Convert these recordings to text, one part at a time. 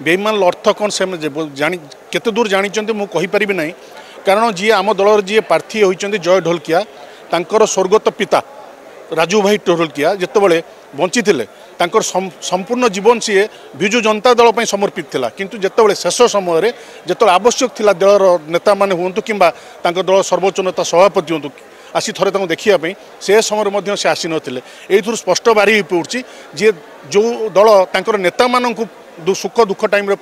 बेईमान अर्थ कौन से केते दूर जानी मु कहीपरि ना कारण जी आम दल जी प्रार्थी होती जय ढोलकिया तांकर स्वर्गत पिता राजू भाई ढोलकिया जितेबाला बंची थे संपूर्ण जीवन सी विजु जनता दल पर समर्पित थिला किंतु जितेबाला शेष समय जो आवश्यक थिला दलर नेता माने हुंतु किंबा दल सर्वोच्च नेता सभापति हूँ आसी थे देखापी से समय से आसी नथिले एथुर स्पष्ट बारी पड़ी जी जो दल तांकर नेता मानू सुख दुख टाइम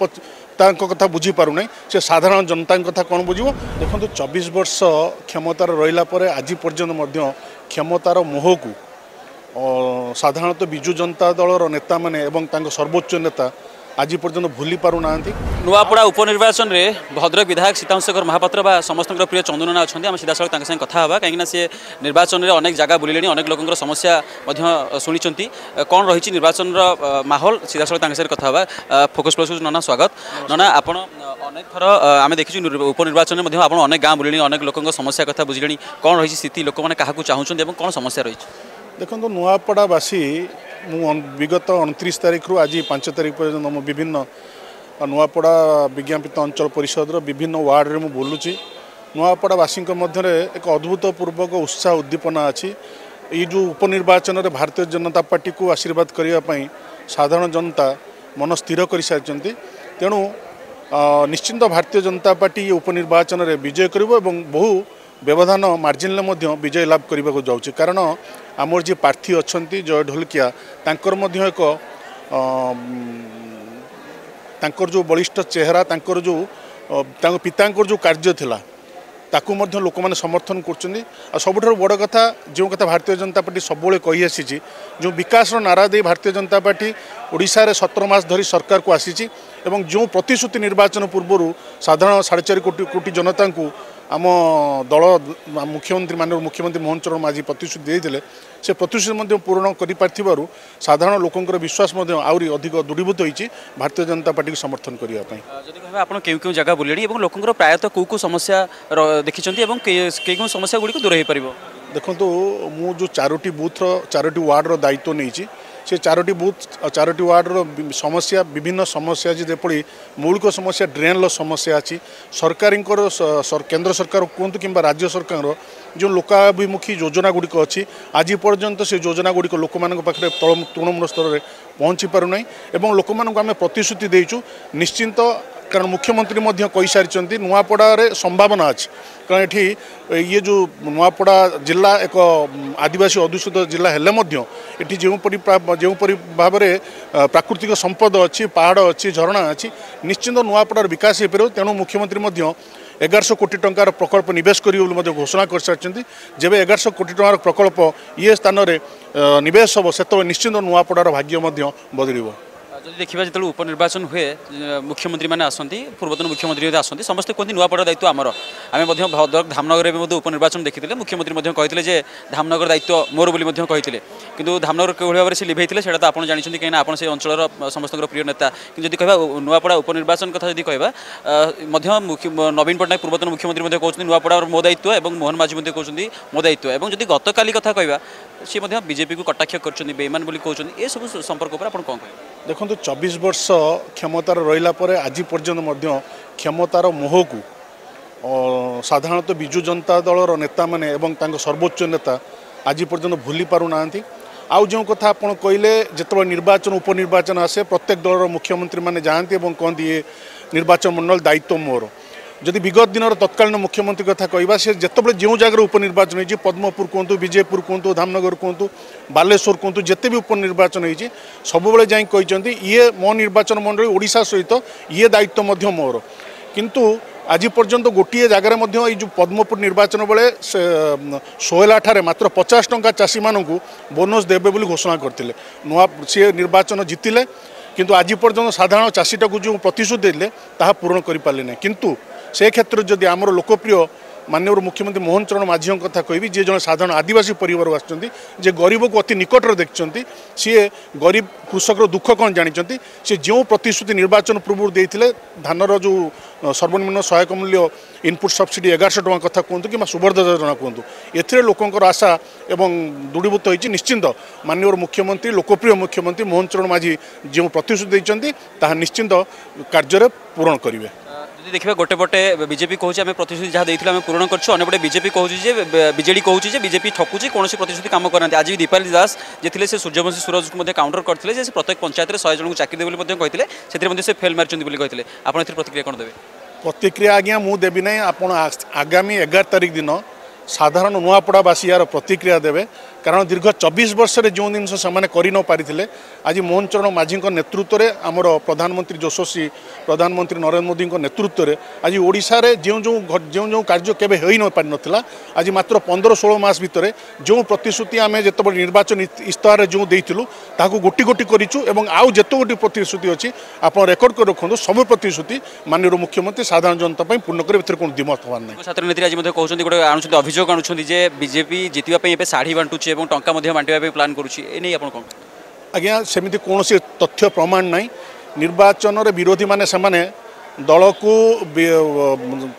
कथा बुझी पारु ना से साधारण जनता कथा कौन बुझ देखो 24 वर्ष क्षमतार रहा आज पर्यंत क्षमतार मोह को साधारणतः विजु जनता दलर नेता माने सर्वोच्च नेता आज पर्यंत भूली पारु ना नुआपड़ा उपनिर्वाचन में भद्रक विधायक सीतांशेखर महापात्र बा समस्त प्रिय चंदुना अच्छा आम सीधा सड़क संगे कथा कहीं सी निर्वाचन में अनेक जगह बुले अनेक लोक समस्या शुणी कौन रही निर्वाचन माहौल सीधा सड़क संगे कथा फोकस प्लस नना स्वागत नना आप अनेक थर आम देखी उपनिर्वाचन में आप अनेक गाँव बुले अनेक लोक समस्या कथा बुझे कौन रही स्थिति लोक मैंने क्या चाहूँ कौन समस्या रही देखो नुआपड़ावासी विगत 29 तारीख रु आज 5 तारीख पर्यटन विभिन्न नुआपड़ा विज्ञापित अंचल परिषद विभिन्न वार्ड में बुलूची नुआपड़ावासी मध्य एक अद्भुतपूर्वक उत्साह उद्दीपना अच्छी ये जो उपनिर्वाचन में भारतीय जनता पार्टी को आशीर्वाद करने साधारण जनता मन स्थिर कर सारी तेणु निश्चिंत भारतीय जनता पार्टी ये उपनिर्वाचन में विजय कर बहु व्यवधान मार्जिन विजय लाभ करने को जाऊँगी कारण आमर जी प्रार्थी अच्छा जय ढोलकिया तांकर मध्य एक तांकर जो बलिष्ठ चेहरा तांकर जो पितांकर जो कार्य थिला ताकू मध्य लोक मैंने समर्थन कर सबुठ बड़ कथा जो कथा भारतीय जनता पार्टी सब कही आसी जो विकास नारा दे भारतीय जनता पार्टी ओडिशा रे 17 मास धरी सरकार को आसी जो प्रतिश्रुति निर्वाचन पूर्व साधारण 4.5 कोटी जनता को आम दल मुख्यमंत्री माननीय मुख्यमंत्री मोहन चरण माझी प्रतिश्रुति देते से प्रतिश्रुति पूर्ण कर साधारण लोकंर विश्वास आहरी अधिक दृढ़ीभूत होती भारतीय जनता पार्टी को समर्थन करने क्यों जगह बुले लोकंर प्रायतः कौ समस्या देखी समस्या गुड़ी दूर हो पार देखो मु जो 4टी बूथ 4टी वार्डर दायित्व नहीं से 4टी बूथ 4टी वार्डर समस्या विभिन्न समस्या अच्छी जेपरी मौलिक समस्या ड्रेन समस्या अच्छी सरकार केंद्र सरकार कहतु कि राज्य सरकार जो लोकाभिमुखी योजना गुड़िक अच्छी आज पर्यंत से योजना गुड़िक लोक पाखे तृणमूल स्तर में पहुँची पारना और लोक आम प्रतिश्रुति देचु निश्चिंत कारण मुख्यमंत्री कही सारी नुआपड़ा संभावना अच्छी कारण ये जो नुआपड़ा जिला एक आदिवासी अधुषित जिला हेले ये जोपरी भाव में प्राकृतिक संपद अच्छी पहाड़ अच्छी झरणा अच्छी निश्चिंत नुआपड़ार विकास हो पार तेणु मुख्यमंत्री 1100 कोटी टंकार प्रकल्प निवेश करेंगे घोषणा कर सारी जब 1100 कोटी टंकार प्रकल्प ये स्थान में निवेश हम से निश्चिंत नुआपड़ार भाग्य बदल जब देखा जो उपनिर्वाचन हुए मुख्यमंत्री मैंने आसती पूर्वतन मुख्यमंत्री आसती समस्ते कहते नुआपड़ा दायित्व आमर आम भद्रक धामनगर में उपनिर्वाचन देखी मुख्यमंत्री कहते धामनगर दायित्व मोर बोली कहते किंतु धामनगर कौन भाव में से लिभे से आप जानते कहीं आप से अंचल समस्त प्रिय नेता कि कह नुआपड़ा उपनिर्वाचन कथा जी कह नवीन पट्टनायक पूर्वतन मुख्यमंत्री कहते नुआपड़ा मो दायित्व और मोहन माझी कहते मो दायित्व और जब गत काली कथा कह सी बीजेपी को कटाक्ष कर बेईमान कहते ये सब संपर्क पर आप कौन कह देखो 24 वर्ष क्षमतार रहा आज पर्यंत क्षमतार मोह को साधारणतः विजु जनता दलर नेता माने सर्वोच्च नेता आज पर्यंत भूली पारु ना आउ जो कथा आप कहले जिते निर्वाचन उपनिर्वाचन आसे प्रत्येक दलर मुख्यमंत्री माने जाती कहती ये निर्वाचन मंडल दायित्व मोर जदि विगत दिन तत्कालीन मुख्यमंत्री कथा कहवा से जिते जो जगह उपनिर्वाचन हो पद्मपुर कहतु विजयपुर कहतु धामनगर कहतु बालेश्वर कहतु जिते भी उपनिर्वाचन हो सबुबले जाई कहते ये मो निर्वाचन मंडल ओडिशा सहित ये दायित्व मोर किंतु आज पर्यंत गोटे जगार जो पद्मपुर निर्वाचन बेले सोहेलाठारे मात्र 50 टंका चाषी मानू बोनस देवे बोली घोषणा करते नुआ सी निर्वाचन जीतिले किंतु आज पर्यंत साधारण चाषीटा को जो प्रतिश्रुति देते ताहा पूर्ण कर पारे ना किंतु से क्षेत्र जदि आमर लोकप्रिय माननीय मुख्यमंत्री मोहन चरण माझी कथा कहि जे जन साधारण आदिवासी परिवार आसुँच गरीब को अति निकटर देखते सी गरीब कृषक दुख कौन जानते सी जो प्रतिश्रुति निर्वाचन पूर्व देते धानर जो सर्वनिम्न सहायक मूल्य इनपुट सब्सिडी 1100 टଙ୍କା कथा कहतु कि सुभद्रा योजना कहतु ए लोकंर आशा एवं दृढ़ीभूत होती निश्चिंत माननीय मुख्यमंत्री लोकप्रिय मुख्यमंत्री मोहन चरण माझी जो प्रतिश्रुति देते ताहा निश्चिंत कार्य पूरण करेंगे। যদি দেখবা গোটে পটে বিজেপি কହୁଛି আমি প্রতিশ্রুতি যা ଦେଇଥିଲୁ আমি পূরণ করছু অনেক পটে বিজেপি কହୁଛି যে বিজেডি কହୁଛି যে বিজেপি ঠকুଛି কোনসি প্রতিশ্রুতি কাম করনাନ୍ତି আজ দীপালি দাস যে থিলে সে সূর্যবংশী সুরজକୁ মধ্যে কাউন্টার করଥିଲେ যে প্রত্যেক পঞ্চায়েতরে 100 জনକୁ চাকরি দেবে বলি মধ্যে কইଥିଲେ সেতিরে মধ্যে সে ফেল মারচନ୍ତି বলি কইଥିଲେ আপন এথির প্রতিক্রিয়া কোন দেবে? प्रतिक्रिया आज्ञा मु देवी ना आप आगामी 11 तारिख दिन साधारण नुआपड़ावासी यार प्रतिक्रिया देवे कारण दीर्घ 24 वर्ष जो जिनस से कर पारी आज मोहन चरण माझी नेतृत्व में आमर प्रधानमंत्री यशस्वी प्रधानमंत्री नरेंद्र मोदी नेतृत्व में आज ओडिशा रे जो जो जो जो कार्य केबे होई न पारि नथिला आज मात्र 15-16 मास भितर जो प्रतिश्रुति आम जो निर्वाचन इस्ताहार जो देइथिलु ताकू गोटी गोटी करिचु एवं आउ जेतो गोटी प्रतिश्रुति अछि आपण रेकर्ड कर रखु सब प्रतिश्रुति माननीय मुख्यमंत्री साधारण जनता पूर्ण करे भितर कोन दिमत हवार नै। छात्र नेत्री आज मध्ये कहउछन्ती गोटे आनुछन्ती अभियोग आनुछन्ती जे बीजेपी जितिबा पई एबे साड़ी बांटुछि एवं टंका मध्ये बांटिबा पई प्लान करूछि ए नै आपण कोन? आज्ञा सेमिति कोनोसी तथ्य प्रमाण नाही निर्वाचन रे विरोधी माने समाने दल को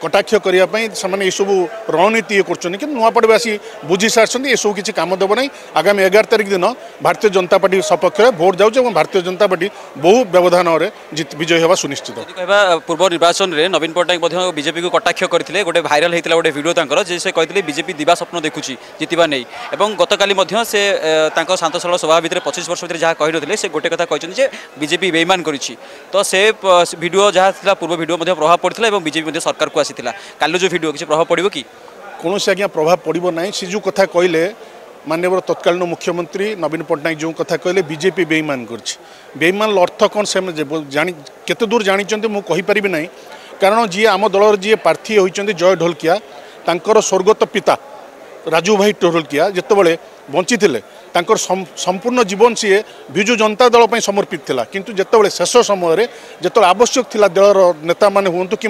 कटाक्ष करने सब रणनीति ये कर नुआपड़ावासी बुझी सारी ये सब किसी कम देव ना। आगामी 11 तारिख दिन भारतीय जनता पार्टी सपक्ष भोट जाऊँ भारतीय जनता पार्टी बहु व्यवधान विजय होगा सुनिश्चित। पूर्व निर्वाचन में नवीन पट्टनायक बीजेपी को कटाक्ष करते गोटे भाइराल होता गोटे भिडियो से कहते बीजेपी दिवा स्वप्न देखुची जितवा नहीं और गतकाली से शांत सरल सभा भितर 25 वर्ष भर जहाँ कही से गोटे कथा कहते बीजेपी बेईमान करी तो से भिडियो जहाँ पूर्व भिडियो प्रभाव पड़ता है बीजेपी सरकार को आसीला कालो जो भिडियो किसी प्रभाव पड़ो कि कौन से आज्ञा प्रभाव पड़ो ना। सी जो कथा कहले माननीय तत्कालीन मुख्यमंत्री नवीन पट्टनायक जो कथा कहले बीजेपी बेईमान बेईमान अर्थ कौन से केते दूर जानी मुझे कहीपरि ना कारण जी आम दल जी प्रार्थी होती जय ढोलकिया तांकर स्वर्गत पिता राजू भाई ढोलकिया जितेबाला बंची संपूर्ण जीवन सी विजु जनता दल पर समर्पित थिला किंतु जितेबाला शेष समय जो आवश्यक थिला दलर नेता माने हूँ कि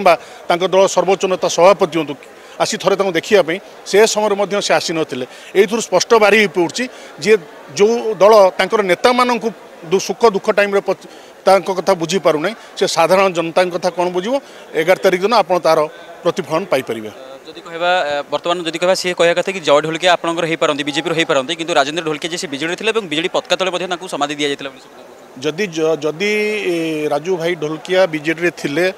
दल सर्वोच्च नेता सभापति हूँ आसी थे देखापी से समय से आसी नथिले एथुर स्पष्ट बारी पड़ी जी जो दल तांकर नेता मानक सुख दुख टाइम कथा बुझी पारु नहीं से साधारण जनता कथा कौन बुझ 11 तारिख दिन आप तार प्रतिफलन पाइपर। जदि कहबा वर्तमान जदि कहबा सी कहया कथा कि जय ढोलकिया आपनकर हेई पारंती बीजेपी रो हेई पारंती किंतु राजेंद्र ढोलकिया जे बीजेडी थिले एवं बीजेडी पताका तले मध्ये ताकू समाधि दिया जायतिला जदि जदि राजू भाई ढोलकिया बीजेडी रे थिले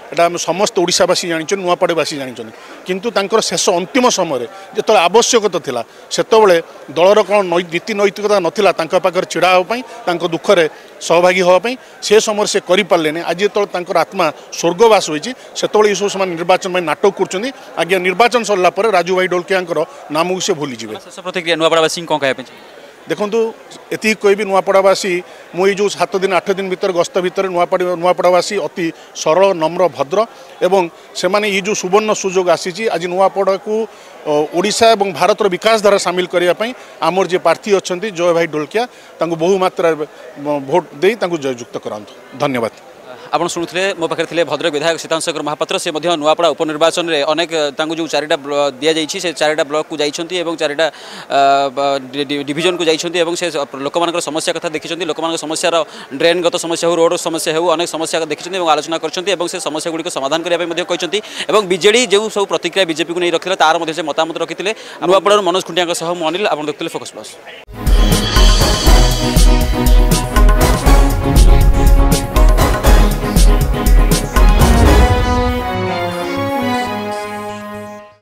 एटा हम समस्त ओडिशावासी जानिछन नुआपड़ावासी जानिछन किंतु तांकर शेष अंतिम समय जो आवश्यकता थिला सेतबेले दलर कौन नीति नैतिकता नथिला तांका पाखर छिड़ा होपाई तांको दुखरे सहभागी होपाई से समय से करि पारलेने आज जो तांकर आत्मा स्वर्गवास होईची सेतबेले सब समान निर्वाचन में नाटक करछन्ती आज्ञा निर्वाचन सरला पर राजू भाई ढोलकियाकर नाम को से भूली जिवे। शेष प्रतिक्रिया नुआपड़ावासी कोन कहया देखु एति कहबी नुआपड़ावासी मुई जो 7 दिन 8 दिन भीतर गस्त भीतर नुआपड़ावासी अति सरल नम्र भद्र एवं से माने ये जो सुवर्ण सुजोग आसी आज नुआपड़ा को ओडिशा और भारत विकास धारा सामिल करने आमर जे प्रार्थी अच्छा जय भाई ढोलकिया बहु मात्रा भोट दे जययुक्त करांतु। धन्यवाद। आप शुणुले मो पाखे थे भद्रक विधायक सीतांशकर महापात्र से नुआपड़ा उपनिर्वाचन में अनेक जो 4टा दि जाइए से 4टा ब्लॉक को जाइए 4टा डिविजन को जाइए से लोक समस्या कथा देखी लोक समस्या ड्रेनगत समस्या हो रोड समस्या हो अनेक समस्या देखी आलोचना कर समस्या गुड़िक समाधान करने बीजेडी जो सब प्रतिक्रिया बीजेपी को नहीं रखिले तार मतामत रखी नुआपड़ा मनोज खुंटिया अनिल आप देखते फोकस प्लस।